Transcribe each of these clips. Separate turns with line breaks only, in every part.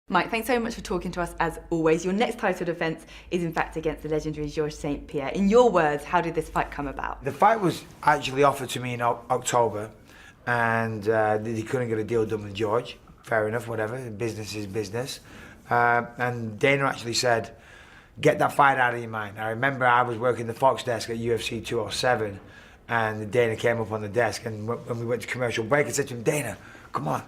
Mike, thanks so much for talking to us as always. Your next title defence is in fact against the legendary Georges St Pierre. In your words, how did this fight come about?
The fight was actually offered to me in October, and he couldn't get a deal done with George. Fair enough, whatever, business is business. And Dana actually said, get that fight out of your mind. I remember I was working the Fox desk at UFC 207, and Dana came up on the desk, and when we went to commercial break, I said to him, Dana, come on.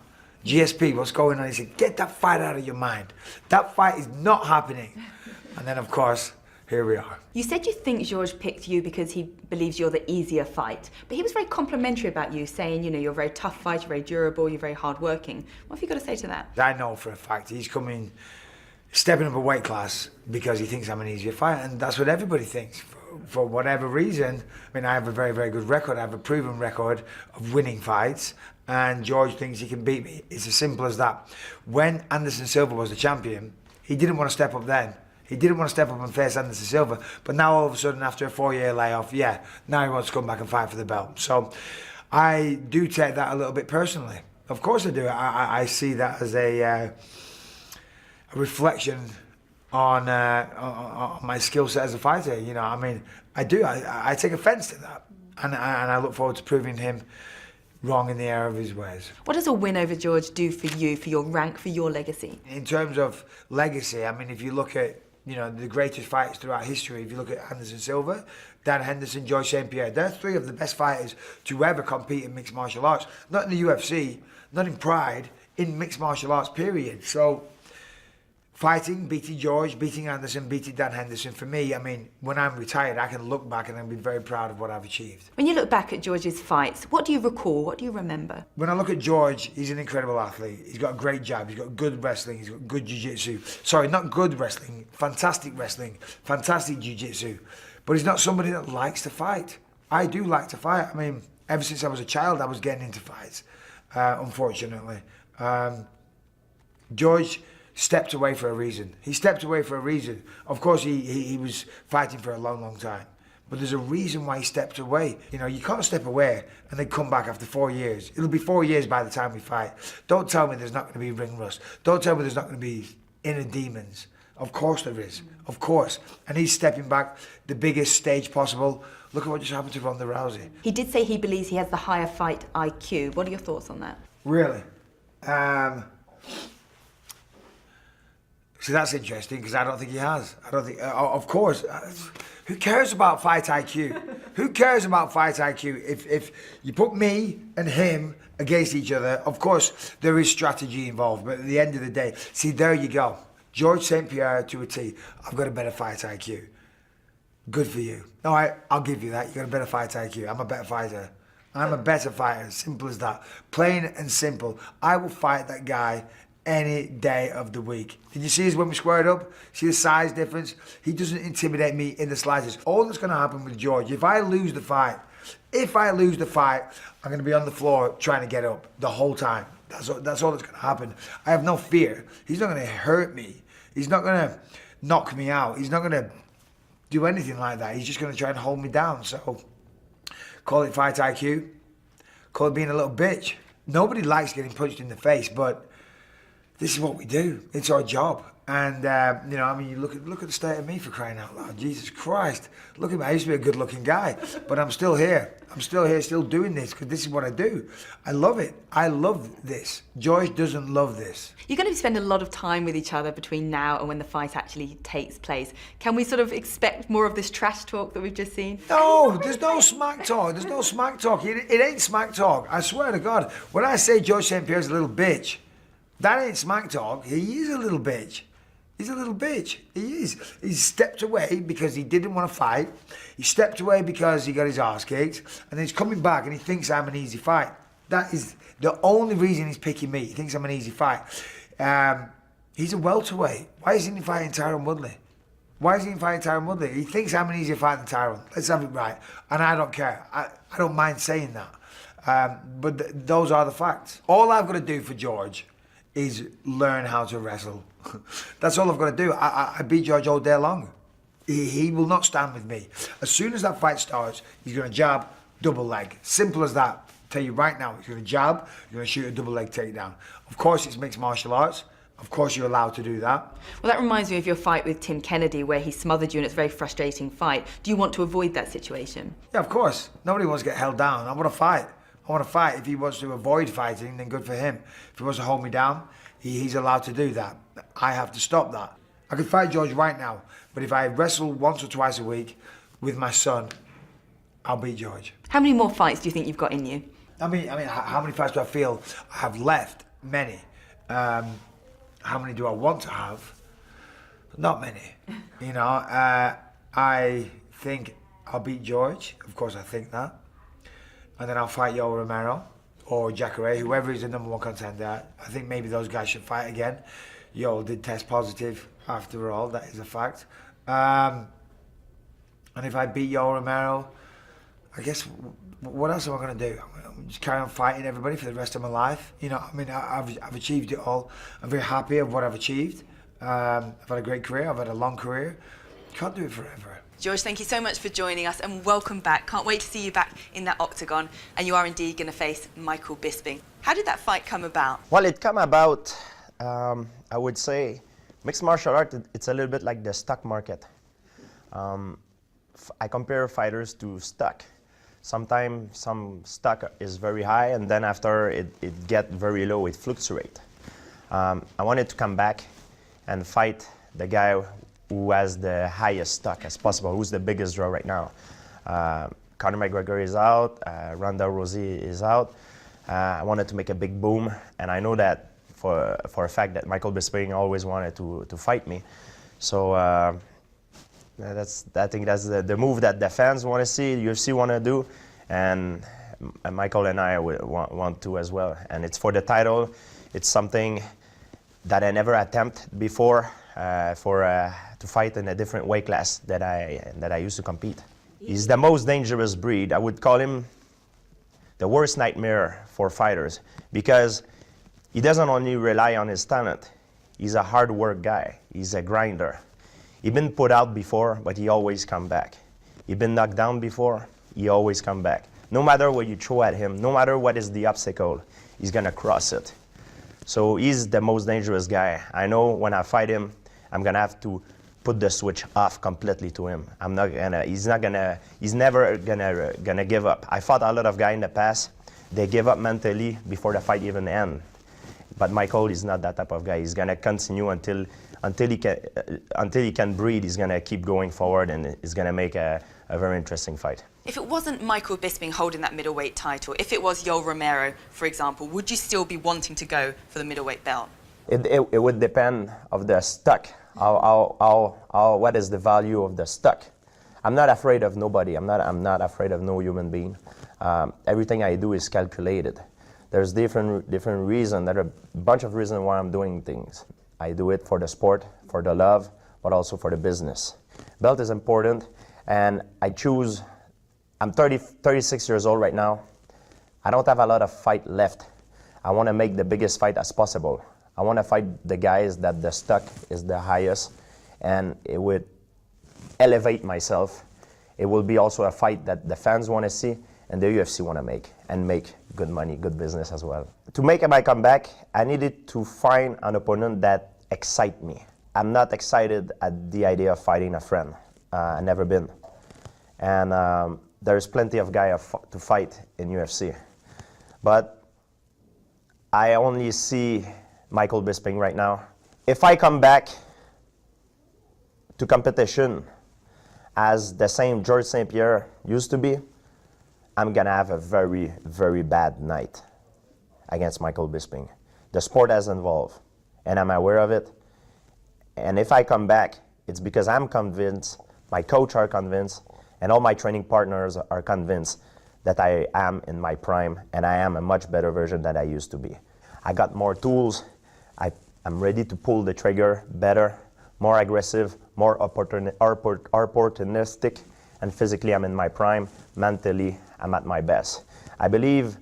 GSP, what's going on? He said, get that fight out of your mind. That fight is not happening. And then, of course, here we are.
You said you think Georges picked you because he believes you're the easier fight. But he was very complimentary about you, saying, you know, you're a very tough fighter, you're very durable, you're very hardworking. What have you got to say to that?
I know for a fact he's stepping up a weight class because he thinks I'm an easier fighter. And that's what everybody thinks. For whatever reason, I mean, I have a very, very good record. I have a proven record of winning fights. And George thinks he can beat me. It's as simple as that. When Anderson Silva was the champion, he didn't want to step up then. He didn't want to step up and face Anderson Silva. But now all of a sudden, after a 4-year layoff, yeah, now he wants to come back and fight for the belt. So I do take that a little bit personally. Of course I do. I see that as a reflection on my skill set as a fighter. You know, I mean, I do. I take offence to that. And I look forward to proving him wrong in the error of his ways.
What does a win over George do for you, for your rank, for your legacy?
In terms of legacy, I mean, if you look at, you know, the greatest fighters throughout history, if you look at Anderson Silva, Dan Henderson, Georges St Pierre, they're three of the best fighters to ever compete in mixed martial arts. Not in the UFC, not in Pride, in mixed martial arts, period. So, fighting, beating George, beating Anderson, beating Dan Henderson, for me, I mean, when I'm retired, I can look back and I'll be very proud of what I've achieved.
When you look back at George's fights, what do you recall? What do you remember?
When I look at George, he's an incredible athlete. He's got a great jab, he's got good wrestling, he's got good jiu-jitsu. Sorry, not good wrestling, fantastic jiu-jitsu. But he's not somebody that likes to fight. I do like to fight. I mean, ever since I was a child, I was getting into fights, unfortunately. George stepped away for a reason. He stepped away for a reason. Of course, he was fighting for a long, long time. But there's a reason why he stepped away. You know, you can't step away and then come back after 4 years. It'll be 4 years by the time we fight. Don't tell me there's not going to be ring rust. Don't tell me there's not going to be inner demons. Of course there is. Of course. And he's stepping back the biggest stage possible. Look at what just happened to Ronda Rousey.
He did say he believes he has the higher fight IQ. What are your thoughts on that?
Really? So that's interesting because I don't think he has. I don't think, of course, who cares about fight IQ? Who cares about fight IQ? If you put me and him against each other, of course there is strategy involved, but at the end of the day, see, there you go. Georges St Pierre to a T. I've got a better fight IQ. Good for you. All right, I'll give you that. You got a better fight IQ. I'm a better fighter. I'm a better fighter, simple as that. Plain and simple. I will fight that guy any day of the week. Did you see us when we squared up? See the size difference? He doesn't intimidate me in the slightest. All that's going to happen with George, if I lose the fight, I'm going to be on the floor trying to get up the whole time. That's all that's going to happen. I have no fear. He's not going to hurt me. He's not going to knock me out. He's not going to do anything like that. He's just going to try and hold me down. So, call it fight IQ. Call it being a little bitch. Nobody likes getting punched in the face, but this is what we do. It's our job. And, you know, I mean, you look at the state of me, for crying out loud. Jesus Christ. Look at me. I used to be a good-looking guy, but I'm still here. I'm still here, still doing this, because this is what I do. I love it. I love this. George doesn't love this.
You're going to spend a lot of time with each other between now and when the fight actually takes place. Can we sort of expect more of this trash talk that we've just seen?
No, there's no smack talk. There's no smack talk. It ain't smack talk. I swear to God. When I say Georges St Pierre's a little bitch, that ain't smack talk. He is a little bitch. He's a little bitch. He is. He stepped away because he didn't want to fight. He stepped away because he got his arse kicked. And then he's coming back and he thinks I'm an easy fight. That is the only reason he's picking me. He thinks I'm an easy fight. He's a welterweight. Why isn't he fighting Tyron Woodley? Why isn't he fighting Tyron Woodley? He thinks I'm an easier fight than Tyron. Let's have it right. And I don't care. I don't mind saying that. But those are the facts. All I've got to do for George is learn how to wrestle. That's all I've got to do. I beat George all day long. He will not stand with me. As soon as that fight starts, he's going to jab, double leg. Simple as that. Tell you right now, he's going to jab, he's going to shoot a double leg takedown. Of course, it's mixed martial arts. Of course you're allowed to do that.
Well, that reminds me of your fight with Tim Kennedy, where he smothered you and it's a very frustrating fight. Do you want to avoid that situation?
Yeah, of course. Nobody wants to get held down. I want to fight. I want to fight. If he wants to avoid fighting, then good for him. If he wants to hold me down, he's allowed to do that. I have to stop that. I could fight George right now, but if I wrestle once or twice a week with my son, I'll beat George.
How many more fights do you think you've got in you?
I mean, how many fights do I feel I have left? Many. How many do I want to have? Not many. You know, I think I'll beat George. Of course, I think that. And then I'll fight Yoel Romero or Jacare, whoever is the number one contender. I think maybe those guys should fight again. Yoel did test positive after all, that is a fact. And if I beat Yoel Romero, I guess, what else am I going to do? I'm just carry on fighting everybody for the rest of my life. You know, I mean, I've achieved it all. I'm very happy of what I've achieved. I've had a great career. I've had a long career. Can't do it forever.
George, thank you so much for joining us and welcome back. Can't wait to see you back in that octagon. And you are indeed going to face Michael Bisping. How did that fight come about?
Well, it came about, I would say, mixed martial art, it's a little bit like the stock market. I compare fighters to stock. Sometimes some stock is very high and then after it get very low, it fluctuates. I wanted to come back and fight the guy who has the highest stock as possible, who's the biggest draw right now. Conor McGregor is out, Ronda Rousey is out. I wanted to make a big boom, and I know that for a fact that Michael Bisping always wanted to fight me. So I think that's the move that the fans want to see, UFC want to do, and Michael and I want to as well. And it's for the title. It's something that I never attempted before to fight in a different weight class that I used to compete. He's the most dangerous breed. I would call him the worst nightmare for fighters because he doesn't only rely on his talent. He's a hard work guy. He's a grinder. He's been put out before, but he always come back. He's been knocked down before, he always come back. No matter what you throw at him, no matter what is the obstacle, he's gonna cross it. So he's the most dangerous guy. I know when I fight him, I'm gonna have to put the switch off completely to him. He's never gonna give up. I fought a lot of guys in the past, they give up mentally before the fight even ends. But Michael is not that type of guy. He's gonna continue until he can breathe. He's gonna keep going forward, and it's gonna make a very interesting fight.
If it wasn't Michael Bisping holding that middleweight title, if it was Yoel Romero, for example, would you still be wanting to go for the middleweight belt?
It would depend of the stock. What is the value of the stock? I'm not afraid of nobody. I'm not afraid of no human being. Everything I do is calculated. There's different reasons. There are a bunch of reasons why I'm doing things. I do it for the sport, for the love, but also for the business. Belt is important, and I choose. I'm 36 years old right now. I don't have a lot of fight left. I want to make the biggest fight as possible. I want to fight the guys that the stock is the highest, and it would elevate myself. It will be also a fight that the fans want to see and the UFC want to make, and make good money, good business as well. To make my comeback, I needed to find an opponent that excites me. I'm not excited at the idea of fighting a friend. I've never been. And there's plenty of guys to fight in UFC. But I only see Michael Bisping right now. If I come back to competition as the same Georges St Pierre used to be, I'm gonna have a very, very bad night against Michael Bisping. The sport has involved, and I'm aware of it. And if I come back, it's because I'm convinced, my coach are convinced, and all my training partners are convinced that I am in my prime, and I am a much better version than I used to be. I got more tools. I'm ready to pull the trigger better, more aggressive, more opportunistic, and physically I'm in my prime. Mentally, I'm at my best. I believe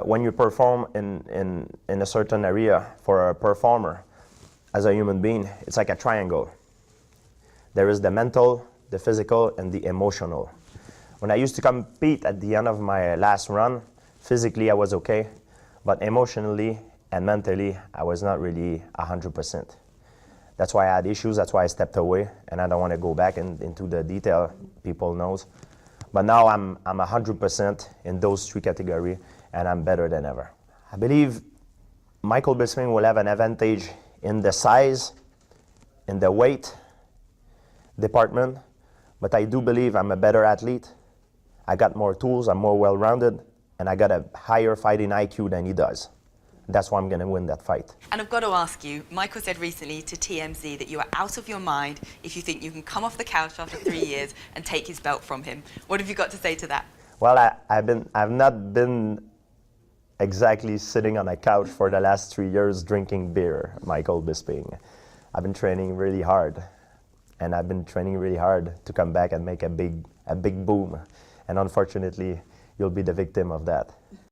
when you perform in a certain area for a performer, as a human being, it's like a triangle. There is the mental, the physical, and the emotional. When I used to compete at the end of my last run, physically I was okay, but emotionally and mentally, I was not really 100%. That's why I had issues, that's why I stepped away, and I don't want to go back into the detail, people knows. But now I'm 100% in those three categories, and I'm better than ever. I believe Michael Bisping will have an advantage in the size, in the weight department, but I do believe I'm a better athlete. I got more tools, I'm more well-rounded, and I got a higher fighting IQ than he does. That's why I'm going to win that fight.
And I've got to ask you, Michael said recently to TMZ that you are out of your mind if you think you can come off the couch after 3 years and take his belt from him. What have you got to say to that?
Well, I've not been exactly sitting on a couch for the last 3 years drinking beer, Michael Bisping. I've been training really hard, and I've been training really hard to come back and make a big boom. And unfortunately, you'll be the victim of that.